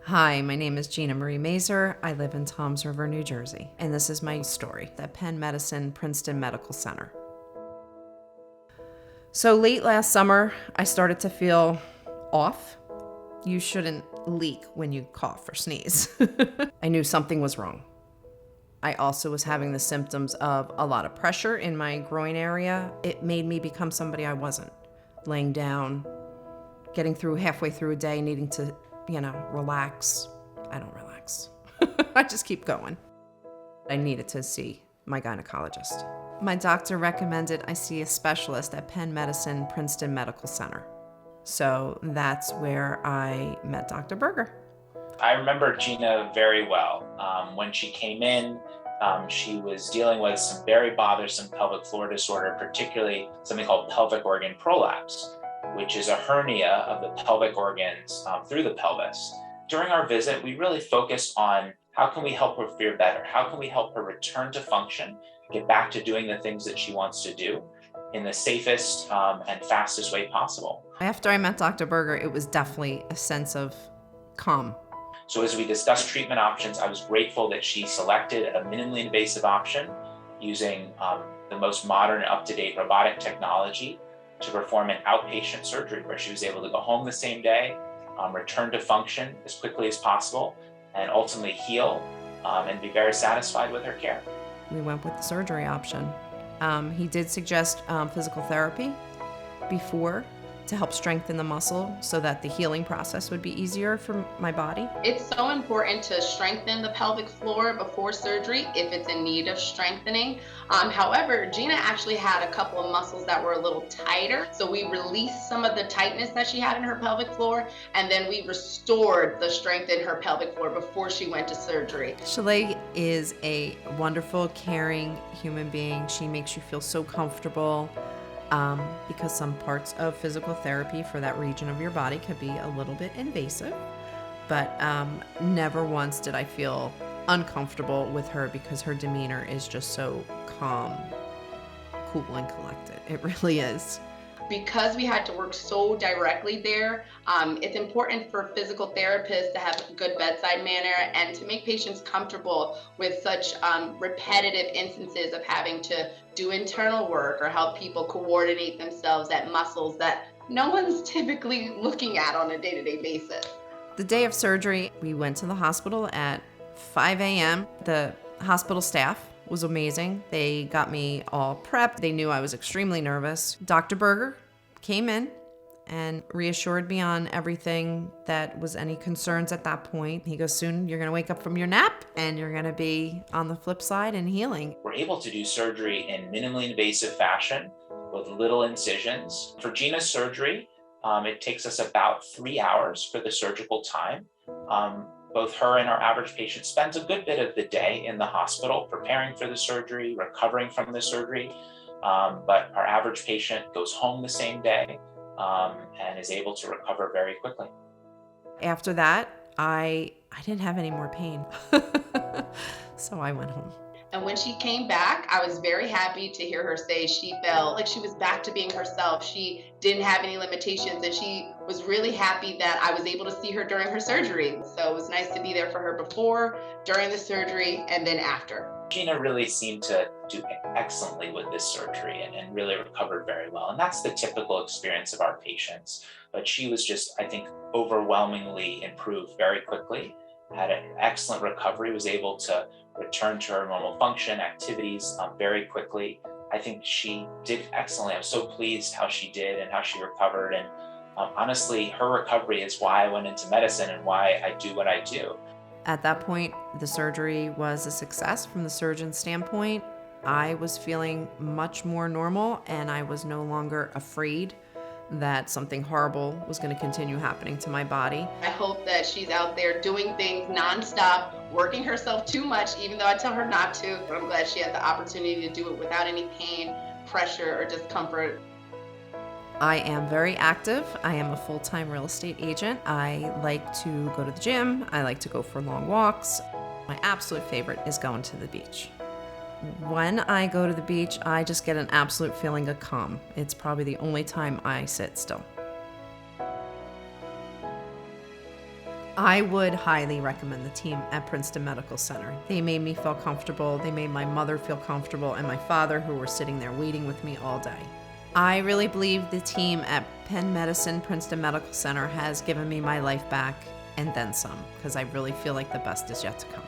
Hi, my name is Gina Marie Mazer. I live in Toms River, New Jersey, and this is my story at Penn Medicine Princeton Medical Center. So late last summer, I started to feel off. You shouldn't leak when you cough or sneeze. I knew something was wrong. I also was having the symptoms of a lot of pressure in my groin area. It made me become somebody I wasn't. Laying down, getting through halfway through a day, needing to relax. I don't relax. I just keep going. I needed to see my gynecologist. My doctor recommended I see a specialist at Penn Medicine Princeton Medical Center. So that's where I met Dr. Berger. I remember Gina very well. When she came in, she was dealing with some very bothersome pelvic floor disorder, particularly something called pelvic organ prolapse, which is a hernia of the pelvic organs through the pelvis. During our visit, we really focused on how can we help her feel better? How can we help her return to function, get back to doing the things that she wants to do in the safest and fastest way possible? After I met Dr. Berger, it was definitely a sense of calm. So as we discussed treatment options, I was grateful that she selected a minimally invasive option using the most modern and up-to-date robotic technology to perform an outpatient surgery where she was able to go home the same day, return to function as quickly as possible, and ultimately heal and be very satisfied with her care. We went with the surgery option. He did suggest physical therapy before to help strengthen the muscle so that the healing process would be easier for my body. It's so important to strengthen the pelvic floor before surgery if it's in need of strengthening. However, Gina actually had a couple of muscles that were a little tighter. So we released some of the tightness that she had in her pelvic floor, and then we restored the strength in her pelvic floor before she went to surgery. Shalay is a wonderful, caring human being. She makes you feel so comfortable. Because some parts of physical therapy for that region of your body could be a little bit invasive, but never once did I feel uncomfortable with her because her demeanor is just so calm, cool, and collected. It really is. Because we had to work so directly there, it's important for physical therapists to have a good bedside manner and to make patients comfortable with such repetitive instances of having to do internal work or help people coordinate themselves at muscles that no one's typically looking at on a day-to-day basis. The day of surgery, we went to the hospital at 5 a.m. The hospital staff was amazing. They got me all prepped. They knew I was extremely nervous. Dr. Berger came in and reassured me on everything that was any concerns at that point. He goes, soon you're gonna wake up from your nap and you're gonna be on the flip side and healing. We're able to do surgery in minimally invasive fashion with little incisions. For Gina's surgery, it takes us about 3 hours for the surgical time. Both her and our average patient spends a good bit of the day in the hospital preparing for the surgery, recovering from the surgery. But our average patient goes home the same day and is able to recover very quickly. After that, I didn't have any more pain. So I went home. And when she came back, I was very happy to hear her say she felt like she was back to being herself. She didn't have any limitations, and she was really happy that I was able to see her during her surgery. So it was nice to be there for her before, during the surgery, and then after. Gina really seemed to do excellently with this surgery and really recovered very well. And that's the typical experience of our patients. But she was just, I think, overwhelmingly improved very quickly, had an excellent recovery, was able to return to her normal function, activities very quickly. I think she did excellently. I'm so pleased how she did and how she recovered. And honestly, her recovery is why I went into medicine and why I do what I do. At that point, the surgery was a success from the surgeon's standpoint. I was feeling much more normal and I was no longer afraid that something horrible was going to continue happening to my body. I hope that she's out there doing things nonstop, working herself too much, even though I tell her not to. But I'm glad she had the opportunity to do it without any pain, pressure, or discomfort. I am very active. I am a full-time real estate agent. I like to go to the gym. I like to go for long walks. My absolute favorite is going to the beach. When I go to the beach, I just get an absolute feeling of calm. It's probably the only time I sit still. I would highly recommend the team at Princeton Medical Center. They made me feel comfortable. They made my mother feel comfortable and my father, who were sitting there waiting with me all day. I really believe the team at Penn Medicine Princeton Medical Center has given me my life back and then some, because I really feel like the best is yet to come.